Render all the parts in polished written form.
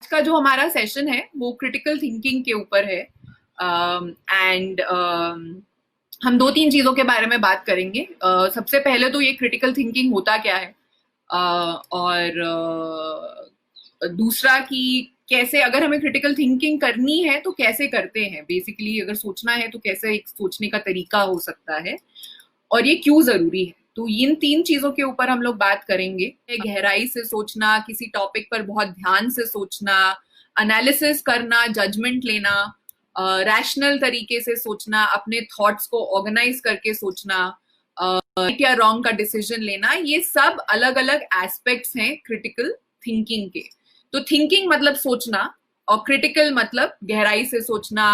का जो हमारा सेशन है वो क्रिटिकल थिंकिंग के ऊपर है एंड हम दो तीन चीजों के बारे में बात करेंगे। सबसे पहले तो ये क्रिटिकल थिंकिंग होता क्या है, और दूसरा कि कैसे अगर हमें क्रिटिकल थिंकिंग करनी है तो कैसे करते हैं। बेसिकली अगर सोचना है तो कैसे एक सोचने का तरीका हो सकता है और ये क्यों जरूरी है। तो इन तीन चीजों के ऊपर हम लोग बात करेंगे। गहराई से सोचना, किसी टॉपिक पर बहुत ध्यान से सोचना, एनालिसिस करना, जजमेंट लेना, रैशनल तरीके से सोचना, अपने थॉट्स को ऑर्गेनाइज करके सोचना, राइट या रॉन्ग का डिसीजन लेना, ये सब अलग अलग एस्पेक्ट्स हैं क्रिटिकल थिंकिंग के। तो थिंकिंग मतलब सोचना और क्रिटिकल मतलब गहराई से सोचना,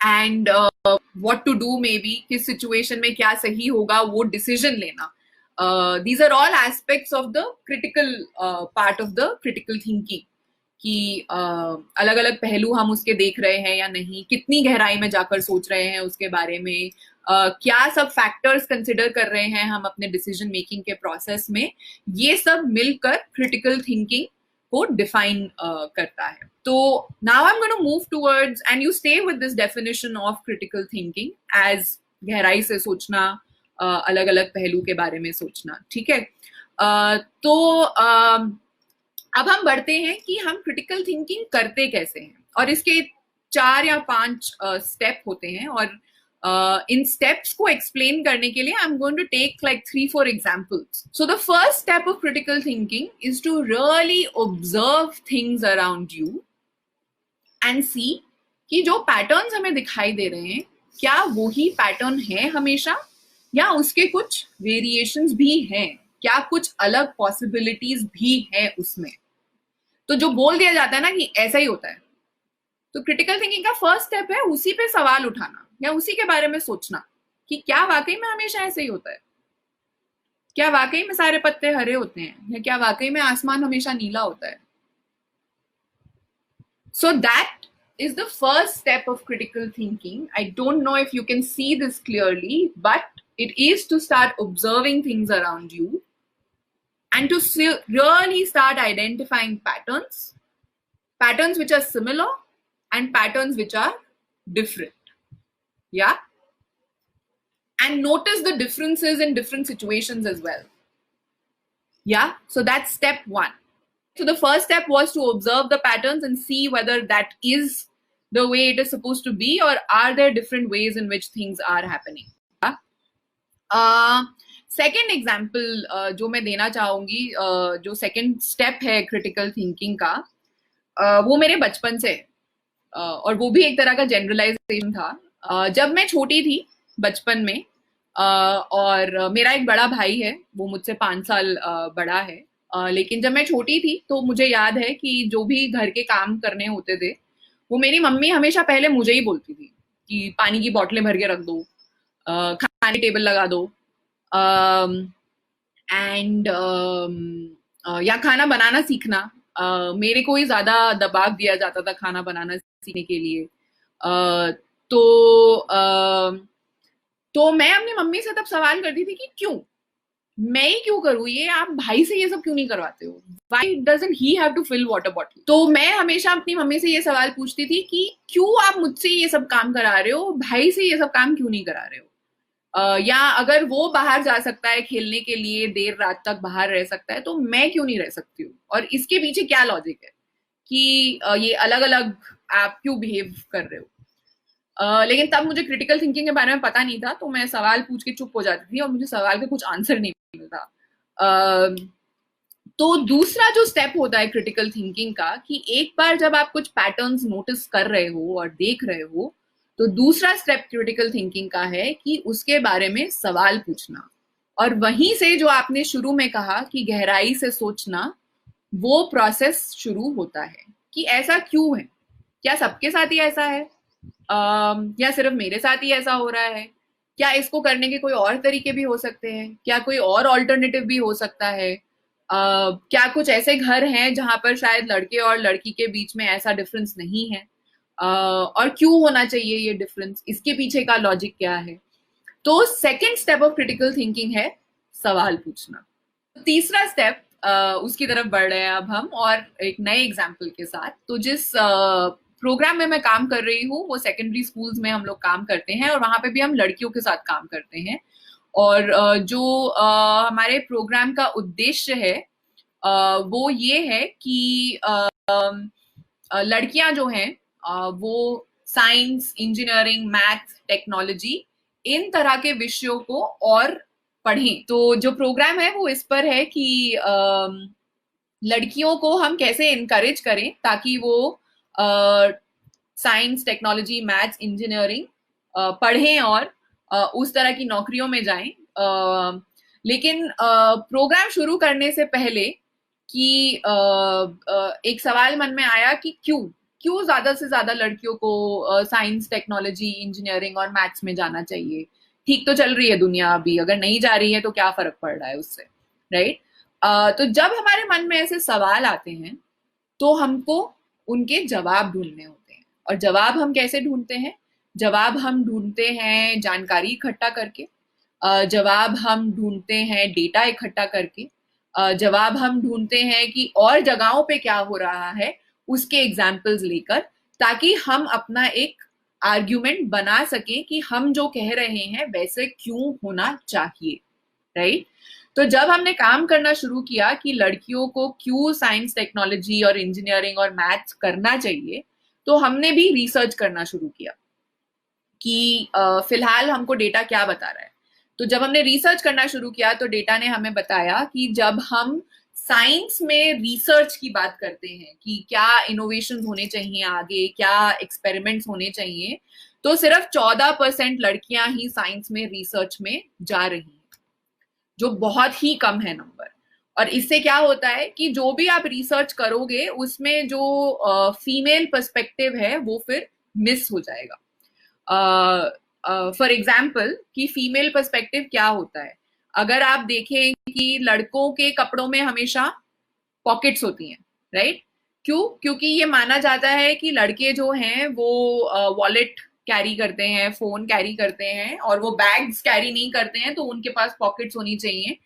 and what to do, maybe किस सिचुएशन में क्या सही होगा वो डिसीजन लेना। These are all aspects of the critical part of the critical thinking कि अलग अलग पहलू हम उसके देख रहे हैं या नहीं, कितनी गहराई में जाकर सोच रहे हैं उसके बारे में, क्या सब फैक्टर्स कंसिडर कर रहे हैं हम अपने डिसीजन मेकिंग के प्रोसेस में। ये सब मिलकर क्रिटिकल थिंकिंग को डिफाइन करता है। तो now I am going to move towards and you stay with this definition of critical thinking as गहराई से सोचना, अलग अलग पहलू के बारे में सोचना। ठीक है, तो अब हम बढ़ते हैं कि हम क्रिटिकल थिंकिंग करते कैसे हैं, और इसके 4 या 5 स्टेप होते हैं। और इन स्टेप्स को एक्सप्लेन करने के लिए I am going to take like 3-4 examples. So the first step of critical thinking is to really observe things around you and see कि जो पैटर्न्स हमें दिखाई दे रहे हैं क्या वही पैटर्न है हमेशा, या उसके कुछ वेरिएशंस भी हैं, क्या कुछ अलग पॉसिबिलिटीज भी है उसमें। तो जो बोल दिया जाता है ना कि ऐसा ही होता है, तो क्रिटिकल थिंकिंग का फर्स्ट स्टेप है उसी पे सवाल उठाना या उसी के बारे में सोचना कि क्या वाकई में हमेशा ऐसे ही होता है, क्या वाकई में सारे पत्ते हरे होते हैं, या क्या वाकई में आसमान हमेशा नीला होता है। So that is the first step of critical thinking. I don't know if you can see this clearly, but it is to start observing things around you and to really start identifying patterns which are similar and patterns which are different. Yeah, and notice the differences in different situations as well. Yeah, so that's step 1. So the first step was to observe the patterns and see whether that is the way it is supposed to be, or are there different ways in which things are happening. Second example जो मैं देना चाहूंगी, जो second step है critical thinking का, वो मेरे बचपन से, और वो भी एक तरह का जनरलाइजेशन था। जब मैं छोटी थी बचपन में, और मेरा एक बड़ा भाई है, वो मुझसे 5 साल बड़ा है, लेकिन जब मैं छोटी थी तो मुझे याद है कि जो भी घर के काम करने होते थे वो मेरी मम्मी हमेशा पहले मुझे ही बोलती थी कि पानी की बोतलें भर के रख दो, खाने टेबल लगा दो, एंड या खाना बनाना सीखना। मेरे को ही ज्यादा दबाव दिया जाता था खाना बनाना सीखने के लिए। तो मैं अपनी मम्मी से तब सवाल करती थी कि क्यों मैं ही क्यों करूँ ये, आप भाई से ये सब क्यों नहीं करवाते हो, why doesn't he have to fill water bottle. तो मैं हमेशा अपनी मम्मी से ये सवाल पूछती थी कि क्यों आप मुझसे ये सब काम करा रहे हो, भाई से ये सब काम क्यों नहीं करा रहे हो, या अगर वो बाहर जा सकता है खेलने के लिए, देर रात तक बाहर रह सकता है, तो मैं क्यों नहीं रह सकती हूँ, और इसके पीछे क्या लॉजिक है कि ये अलग अलग आप क्यों बिहेव कर रहे हो। लेकिन तब मुझे क्रिटिकल थिंकिंग के बारे में पता नहीं था, तो मैं सवाल पूछ के चुप हो जाती थी और मुझे सवाल का कुछ आंसर नहीं मिलता। तो दूसरा जो स्टेप होता है क्रिटिकल थिंकिंग का, कि एक बार जब आप कुछ पैटर्न्स नोटिस कर रहे हो और देख रहे हो, तो दूसरा स्टेप क्रिटिकल थिंकिंग का है कि उसके बारे में सवाल पूछना। और वहीं से जो आपने शुरू में कहा कि गहराई से सोचना, वो प्रोसेस शुरू होता है कि ऐसा क्यों है, क्या सबके साथ ही ऐसा है, या सिर्फ मेरे साथ ही ऐसा हो रहा है, क्या इसको करने के कोई और तरीके भी हो सकते हैं, क्या कोई और ऑल्टरनेटिव भी हो सकता है, क्या कुछ ऐसे घर हैं जहां पर शायद लड़के और लड़की के बीच में ऐसा डिफरेंस नहीं है, और क्यों होना चाहिए ये डिफरेंस, इसके पीछे का लॉजिक क्या है। तो second step of critical thinking है सवाल पूछना। तीसरा स्टेप उसकी तरफ बढ़ रहे हैं अब हम, और एक नए एग्जाम्पल के साथ। तो जिस प्रोग्राम में मैं काम कर रही हूँ वो सेकेंडरी स्कूल्स में हम लोग काम करते हैं, और वहां पे भी हम लड़कियों के साथ काम करते हैं। और जो हमारे प्रोग्राम का उद्देश्य है वो ये है कि लड़कियां जो हैं वो साइंस, इंजीनियरिंग, मैथ, टेक्नोलॉजी, इन तरह के विषयों को और पढ़ें। तो जो प्रोग्राम है वो इस पर है कि लड़कियों को हम कैसे इनकरेज करें ताकि वो साइंस, टेक्नोलॉजी, मैथ्स, इंजीनियरिंग पढ़ें और उस तरह की नौकरियों में जाएं। लेकिन प्रोग्राम शुरू करने से पहले कि एक सवाल मन में आया कि क्यों ज्यादा से ज्यादा लड़कियों को साइंस, टेक्नोलॉजी, इंजीनियरिंग और मैथ्स में जाना चाहिए। ठीक तो चल रही है दुनिया अभी, अगर नहीं जा रही है तो क्या फर्क पड़ रहा है उससे, राइट? तो जब हमारे मन में ऐसे सवाल आते हैं तो हमको उनके जवाब ढूंढने होते हैं। और जवाब हम कैसे ढूंढते हैं? जवाब हम ढूंढते हैं जानकारी इकट्ठा करके, जवाब हम ढूंढते हैं डेटा इकट्ठा करके, जवाब हम ढूंढते हैं कि और जगहों पे क्या हो रहा है उसके एग्जाम्पल्स लेकर, ताकि हम अपना एक आर्ग्यूमेंट बना सकें कि हम जो कह रहे हैं वैसे क्यों होना चाहिए, राइट? तो जब हमने काम करना शुरू किया कि लड़कियों को क्यों साइंस, टेक्नोलॉजी और इंजीनियरिंग और मैथ्स करना चाहिए, तो हमने भी रिसर्च करना शुरू किया कि फिलहाल हमको डेटा क्या बता रहा है। तो जब हमने रिसर्च करना शुरू किया तो डेटा ने हमें बताया कि जब हम साइंस में रिसर्च की बात करते हैं कि क्या इनोवेशन होने चाहिए आगे, क्या एक्सपेरिमेंट्स होने चाहिए, तो सिर्फ 14% लड़कियां ही साइंस में रिसर्च में जा रही हैं, जो बहुत ही कम है नंबर। और इससे क्या होता है कि जो भी आप रिसर्च करोगे उसमें जो फीमेल पर्सपेक्टिव है वो फिर मिस हो जाएगा। फॉर एग्जाम्पल कि फीमेल पर्सपेक्टिव क्या होता है, अगर आप देखें कि लड़कों के कपड़ों में हमेशा पॉकेट्स होती हैं, राइट? क्योंकि ये माना जाता है कि लड़के जो हैं वो वॉलेट कैरी करते हैं, फोन कैरी करते हैं, और वो बैग्स कैरी नहीं करते हैं, तो उनके पास पॉकेट्स होनी चाहिए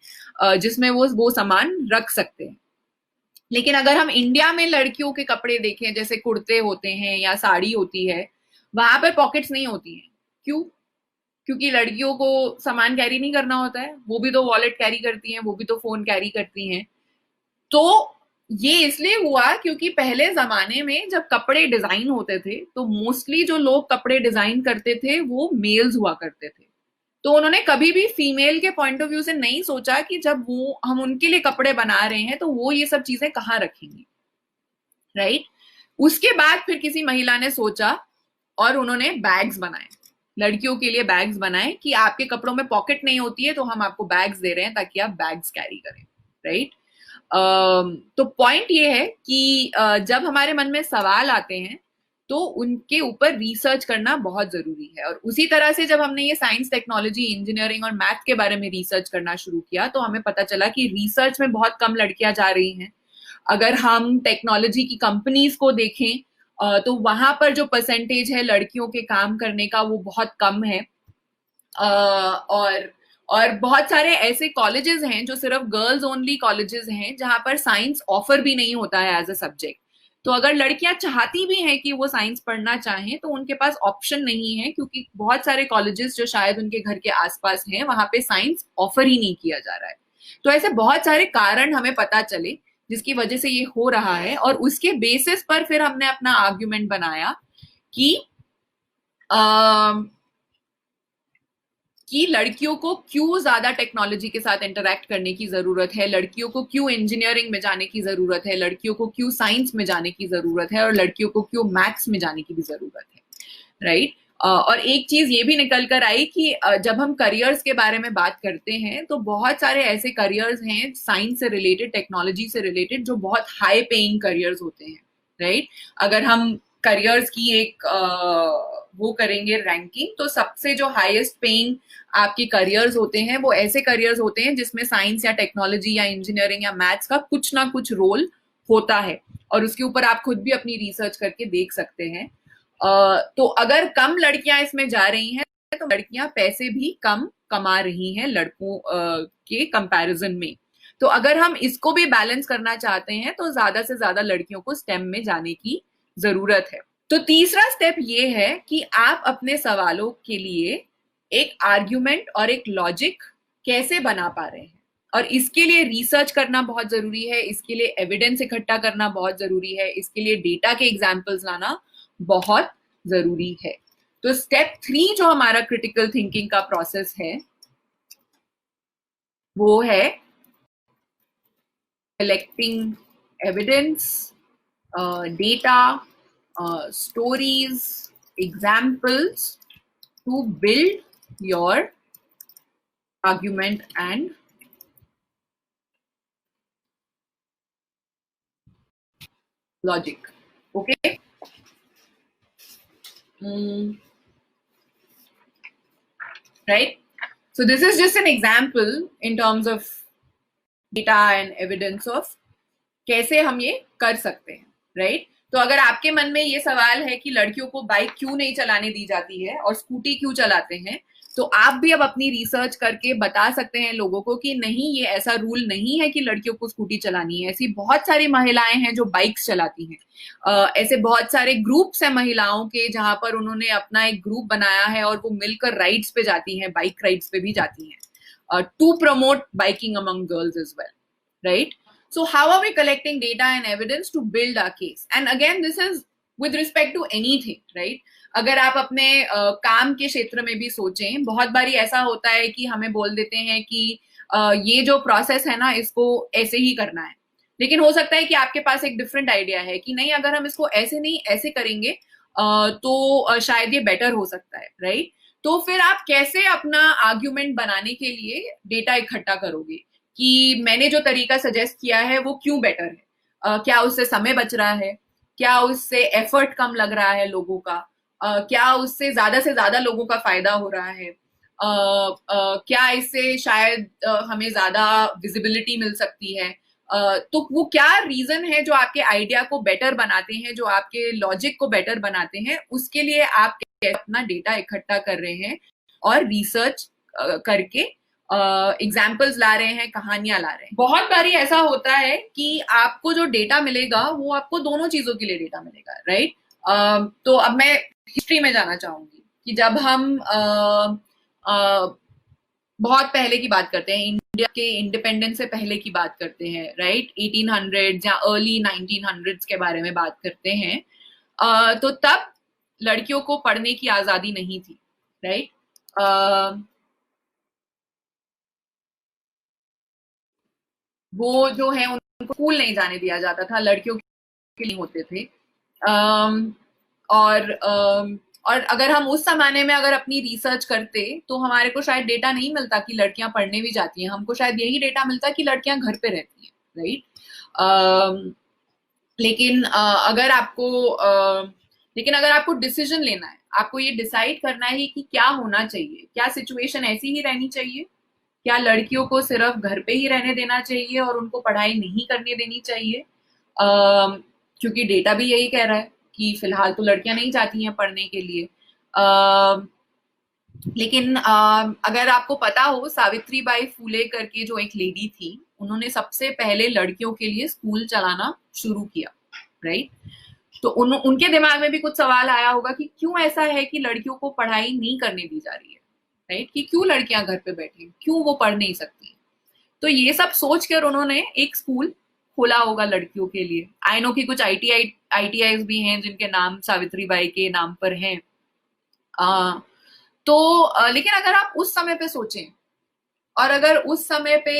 जिसमें वो सामान रख सकते हैं। लेकिन अगर हम इंडिया में लड़कियों के कपड़े देखें, जैसे कुर्ते होते हैं या साड़ी होती है, वहां पर पॉकेट्स नहीं होती हैं। क्योंकि लड़कियों को सामान कैरी नहीं करना होता है, वो भी तो वॉलेट कैरी करती हैं, वो भी तो फोन कैरी करती हैं। तो ये इसलिए हुआ क्योंकि पहले जमाने में जब कपड़े डिजाइन होते थे तो मोस्टली जो लोग कपड़े डिजाइन करते थे वो मेल्स हुआ करते थे। तो उन्होंने कभी भी फीमेल के पॉइंट ऑफ व्यू से नहीं सोचा कि जब वो हम उनके लिए कपड़े बना रहे हैं तो वो ये सब चीजें कहाँ रखेंगी, राइट? उसके बाद फिर किसी महिला ने सोचा और उन्होंने बैग्स बनाए, लड़कियों के लिए बैग्स बनाए कि आपके कपड़ों में पॉकेट नहीं होती है तो हम आपको बैग्स दे रहे हैं ताकि आप बैग्स कैरी करें, राइट? तो पॉइंट ये है कि जब हमारे मन में सवाल आते हैं तो उनके ऊपर रिसर्च करना बहुत जरूरी है। और उसी तरह से जब हमने ये साइंस, टेक्नोलॉजी, इंजीनियरिंग और मैथ के बारे में रिसर्च करना शुरू किया तो हमें पता चला कि रिसर्च में बहुत कम लड़कियां जा रही हैं। अगर हम टेक्नोलॉजी की कंपनीज को देखें तो वहां पर जो परसेंटेज है लड़कियों के काम करने का वो बहुत कम है। और बहुत सारे ऐसे कॉलेजेस हैं जो सिर्फ गर्ल्स ओनली कॉलेजेस हैं जहां पर साइंस ऑफर भी नहीं होता है एज अ सब्जेक्ट। तो अगर लड़कियां चाहती भी हैं कि वो साइंस पढ़ना चाहें तो उनके पास ऑप्शन नहीं है, क्योंकि बहुत सारे कॉलेजेस जो शायद उनके घर के आसपास हैं वहां पे साइंस ऑफर ही नहीं किया जा रहा है। तो ऐसे बहुत सारे कारण हमें पता चले जिसकी वजह से ये हो रहा है, और उसके बेसिस पर फिर हमने अपना आर्ग्यूमेंट बनाया कि लड़कियों को क्यों ज्यादा टेक्नोलॉजी के साथ इंटरेक्ट करने की जरूरत है, लड़कियों को क्यों इंजीनियरिंग में जाने की जरूरत है, लड़कियों को क्यों साइंस में जाने की जरूरत है, और लड़कियों को क्यों मैथ्स में जाने की भी जरूरत है, राइट? और एक चीज ये भी निकल कर आई कि जब हम करियर्स के बारे में बात करते हैं तो बहुत सारे ऐसे करियर्स हैं साइंस से रिलेटेड, टेक्नोलॉजी से रिलेटेड, जो बहुत हाई पेइंग करियर्स होते हैं, राइट? अगर हम करियर्स की एक वो करेंगे रैंकिंग, तो सबसे जो हाईएस्ट पेइंग आपके करियर्स होते हैं वो ऐसे करियर्स होते हैं जिसमें साइंस या टेक्नोलॉजी या इंजीनियरिंग या मैथ्स का कुछ ना कुछ रोल होता है, और उसके ऊपर आप खुद भी अपनी रिसर्च करके देख सकते हैं। तो अगर कम लड़कियां इसमें जा रही हैं तो लड़कियां पैसे भी कम कमा रही हैं लड़कों के कंपैरिजन में। तो अगर हम इसको भी बैलेंस करना चाहते हैं तो ज्यादा से ज्यादा लड़कियों को स्टेम में जाने की जरूरत है। तो तीसरा स्टेप ये है कि आप अपने सवालों के लिए एक आर्ग्यूमेंट और एक लॉजिक कैसे बना पा रहे हैं, और इसके लिए रिसर्च करना बहुत जरूरी है, इसके लिए एविडेंस इकट्ठा करना बहुत जरूरी है, इसके लिए डेटा के एग्जाम्पल्स लाना बहुत जरूरी है। तो स्टेप 3 जो हमारा क्रिटिकल थिंकिंग का प्रोसेस है वो है collecting evidence, data, stories, examples to build your argument and logic. Okay. Right. So this is just an example in terms of data and evidence of कैसे हम ये कर सकते हैं, राइट? तो अगर आपके मन में ये सवाल है कि लड़कियों को बाइक क्यों नहीं चलाने दी जाती है और स्कूटी क्यों चलाते हैं, तो आप भी अब अपनी रिसर्च करके बता सकते हैं लोगों को कि नहीं, ये ऐसा रूल नहीं है कि लड़कियों को स्कूटी चलानी है। ऐसी बहुत सारी महिलाएं हैं जो बाइक्स चलाती हैं। ऐसे बहुत सारे ग्रुप्स हैं महिलाओं के जहां पर उन्होंने अपना एक ग्रुप बनाया है और वो मिलकर राइड्स पे जाती हैं, बाइक राइड्स पे भी जाती हैं, to promote biking among girls as well, right? So how are we collecting data and evidence to build our case? And again, this is with respect to anything, right? अगर आप अपने काम के क्षेत्र में भी सोचें, बहुत बारी ऐसा होता है कि हमें बोल देते हैं कि ये जो प्रोसेस है ना, इसको ऐसे ही करना है, लेकिन हो सकता है कि आपके पास एक डिफरेंट आइडिया है कि नहीं, अगर हम इसको ऐसे नहीं ऐसे करेंगे तो शायद ये बेटर हो सकता है, राइट? तो फिर आप कैसे अपना आर्ग्यूमेंट बनाने के लिए डेटा इकट्ठा करोगे कि मैंने जो तरीका सजेस्ट किया है वो क्यों बेटर है? क्या उससे समय बच रहा है? क्या उससे एफर्ट कम लग रहा है लोगों का? क्या उससे से ज्यादा लोगों का फायदा हो रहा है? क्या इससे शायद हमें ज्यादा विजिबिलिटी मिल सकती है? तो वो क्या रीजन है जो आपके आइडिया को बेटर बनाते हैं, जो आपके लॉजिक को बेटर बनाते हैं? उसके लिए आप अपना डेटा इकट्ठा कर रहे हैं और रिसर्च करके एग्जाम्पल्स ला रहे हैं, कहानियां ला रहे हैं। बहुत बारी ऐसा होता है कि आपको जो डेटा मिलेगा वो आपको दोनों चीजों के लिए डेटा मिलेगा, राइट? तो अब मैं हिस्ट्री में जाना चाहूंगी कि जब हम बहुत पहले की बात करते हैं, इंडिया के इंडिपेंडेंस से पहले की बात करते हैं, राइट? 1800 या अर्ली 1900 के बारे में बात करते हैं, तो तब लड़कियों को पढ़ने की आजादी नहीं थी, राइट? वो जो है उनको स्कूल नहीं जाने दिया जाता था, लड़कियों के लिए होते थे। और अगर हम उस जमाने में अगर अपनी रिसर्च करते तो हमारे को शायद डेटा नहीं मिलता कि लड़कियां पढ़ने भी जाती हैं, हमको शायद यही डेटा मिलता कि लड़कियां घर पे रहती हैं, राइट? लेकिन अगर आपको डिसीजन लेना है, आपको ये डिसाइड करना है कि क्या होना चाहिए, क्या सिचुएशन ऐसी ही रहनी चाहिए, क्या लड़कियों को सिर्फ घर पे ही रहने देना चाहिए और उनको पढ़ाई नहीं करने देनी चाहिए, क्योंकि डेटा भी यही कह रहा है कि फिलहाल तो लड़कियां नहीं जाती हैं पढ़ने के लिए। लेकिन अगर आपको पता हो, सावित्रीबाई फूले करके जो एक लेडी थी, उन्होंने सबसे पहले लड़कियों के लिए स्कूल चलाना शुरू किया, राइट? तो उनके दिमाग में भी कुछ सवाल आया होगा कि क्यों ऐसा है कि लड़कियों को पढ़ाई नहीं करने दी जा रही है, राइट? कि क्यों लड़कियां घर पे बैठी, क्यों वो पढ़ नहीं सकती? तो ये सब सोच कर उन्होंने एक स्कूल खोला होगा लड़कियों के लिए। आई नो कि कुछ आईटीआई भी हैं जिनके नाम सावित्रीबाई के नाम पर हैं। लेकिन अगर आप उस समय पे सोचें और अगर उस समय पे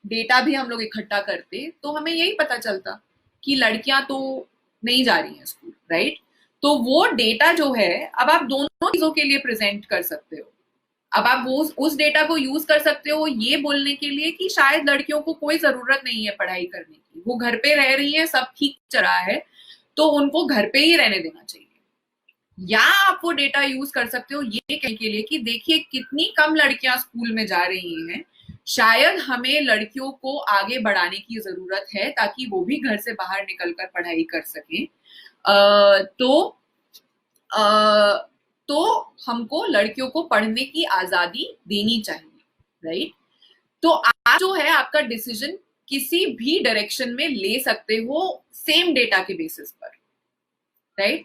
डेटा भी हम लोग इकट्ठा करते तो हमें यही पता चलता कि लड़कियां तो नहीं जा रही हैं स्कूल, राइट? तो वो डेटा जो है, अब आप दोनों चीजों के लिए प्रेजेंट कर सकते हो। अब आप वो उस डेटा को यूज कर सकते हो ये बोलने के लिए कि शायद लड़कियों को कोई जरूरत नहीं है पढ़ाई करने की, वो घर पे रह रही है, सब ठीक चल रहा है, तो उनको घर पे ही रहने देना चाहिए। या आप वो डेटा यूज कर सकते हो ये कहने के लिए कि देखिए कितनी कम लड़कियां स्कूल में जा रही हैं, शायद हमें लड़कियों को आगे बढ़ाने की जरूरत है ताकि वो भी घर से बाहर निकलकर पढ़ाई कर सकें। तो हमको लड़कियों को पढ़ने की आजादी देनी चाहिए, राइट? तो आप जो है आपका डिसीजन किसी भी डायरेक्शन में ले सकते हो सेम डेटा के बेसिस पर, राइट?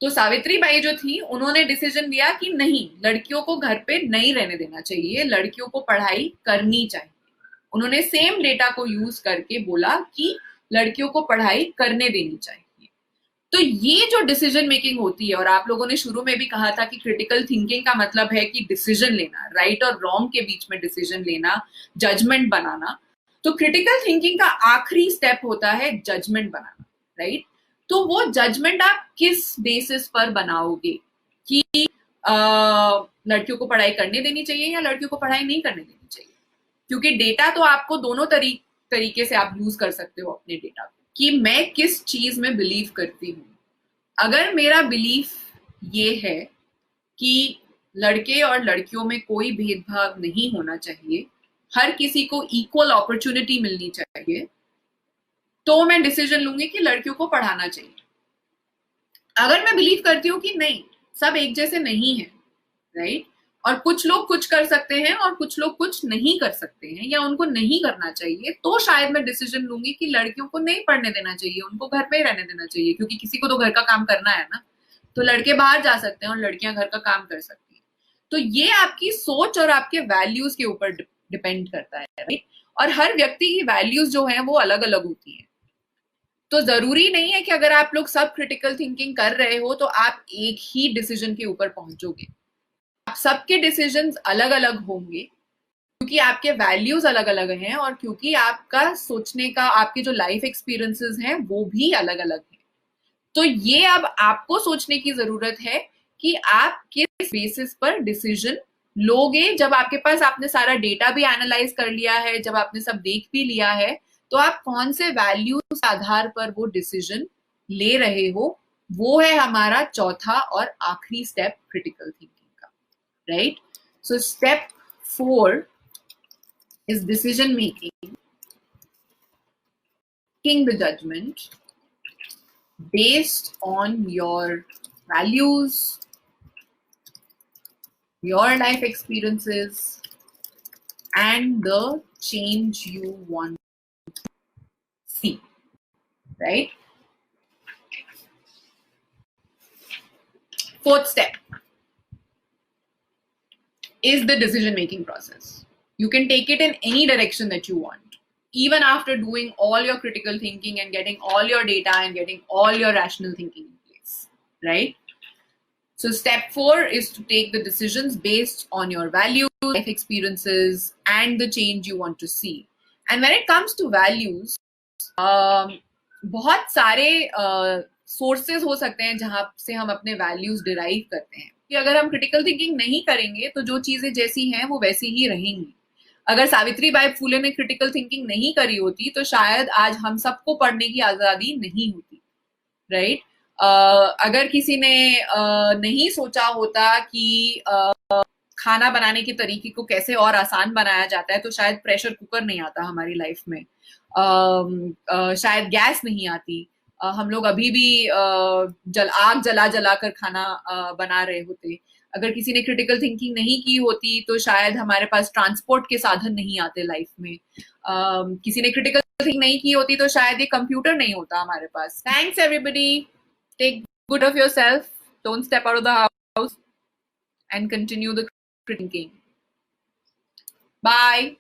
तो सावित्री बाई जो थी उन्होंने डिसीजन लिया कि नहीं, लड़कियों को घर पे नहीं रहने देना चाहिए, लड़कियों को पढ़ाई करनी चाहिए। उन्होंने सेम डेटा को यूज करके बोला कि लड़कियों को पढ़ाई करने देनी चाहिए। तो ये जो डिसीजन मेकिंग होती है, और आप लोगों ने शुरू में भी कहा था कि क्रिटिकल थिंकिंग का मतलब है कि डिसीजन लेना, राइट और रॉन्ग के बीच में डिसीजन लेना, जजमेंट बनाना। तो क्रिटिकल थिंकिंग का आखिरी स्टेप होता है जजमेंट बनाना, राइट? तो वो जजमेंट आप किस बेसिस पर बनाओगे कि लड़कियों को पढ़ाई करने देनी चाहिए या लड़कियों को पढ़ाई नहीं करने देनी चाहिए? क्योंकि डेटा तो आपको दोनों तरीके से आप यूज कर सकते हो अपने डेटा को, कि मैं किस चीज में बिलीव करती हूँ। अगर मेरा बिलीफ ये है कि लड़के और लड़कियों में कोई भेदभाव नहीं होना चाहिए, हर किसी को इक्वल अपॉर्चुनिटी मिलनी चाहिए, तो मैं डिसीजन लूंगी कि लड़कियों को पढ़ाना चाहिए। अगर मैं बिलीव करती हूँ कि नहीं, सब एक जैसे नहीं है, राइट, और कुछ लोग कुछ कर सकते हैं और कुछ लोग कुछ नहीं कर सकते हैं या उनको नहीं करना चाहिए, तो शायद मैं डिसीजन लूंगी कि लड़कियों को नहीं पढ़ने देना चाहिए, उनको घर पे ही रहने देना चाहिए, क्योंकि किसी को तो घर का काम करना है ना। तो लड़के बाहर जा सकते हैं और लड़कियां घर का काम कर सकती हैं। तो ये आपकी सोच और आपके वैल्यूज के ऊपर डिपेंड करता है, राइट? और हर व्यक्ति की वैल्यूज जो है वो अलग अलग होती हैं। तो जरूरी नहीं है कि अगर आप लोग सब क्रिटिकल थिंकिंग कर रहे हो तो आप एक ही डिसीजन के ऊपर पहुंचोगे। आप सबके डिसीजंस अलग अलग होंगे क्योंकि आपके वैल्यूज अलग अलग हैं और क्योंकि आपका सोचने का, आपके जो लाइफ एक्सपीरियंसेस हैं वो भी अलग अलग हैं। तो ये अब आपको सोचने की जरूरत है कि आप किस बेसिस पर डिसीजन लोगे। जब आपके पास आपने सारा डेटा भी एनालाइज कर लिया है, जब आपने सब देख भी लिया है, तो आप कौन से वैल्यूज के आधार पर वो डिसीजन ले रहे हो, वो है हमारा चौथा और आखिरी स्टेप क्रिटिकल थिंकिंग का, right? So step 4 is decision making the judgment based on your values, your life experiences, and the change you want to see, right? Fourth step is the decision making process. You can take it in any direction that you want, even after doing all your critical thinking and getting all your data and getting all your rational thinking in place, right? So step 4 is to take the decisions based on your values, life experiences, and the change you want to see. And when it comes to values, बहुत सारे sources हो सकते हैं जहां से हम अपने values derive करते हैं। कि अगर हम क्रिटिकल थिंकिंग नहीं करेंगे तो जो चीजें जैसी हैं वो वैसी ही रहेंगी। अगर सावित्री बाई फुले ने क्रिटिकल थिंकिंग नहीं करी होती तो शायद आज हम सबको पढ़ने की आजादी नहीं होती, राइट? अगर किसी ने नहीं सोचा होता कि खाना बनाने के तरीके को कैसे और आसान बनाया जाता है तो शायद प्रेशर कुकर नहीं आता हमारी लाइफ में, शायद गैस नहीं आती, हम लोग अभी भी आग जला जला कर खाना बना रहे होते। अगर किसी ने क्रिटिकल थिंकिंग नहीं की होती तो शायद हमारे पास ट्रांसपोर्ट के साधन नहीं आते लाइफ में। किसी ने क्रिटिकल थिंकिंग नहीं की होती तो शायद ये कंप्यूटर नहीं होता हमारे पास। Thanks everybody, take good of yourself, don't step out of the house and continue the thinking. Bye.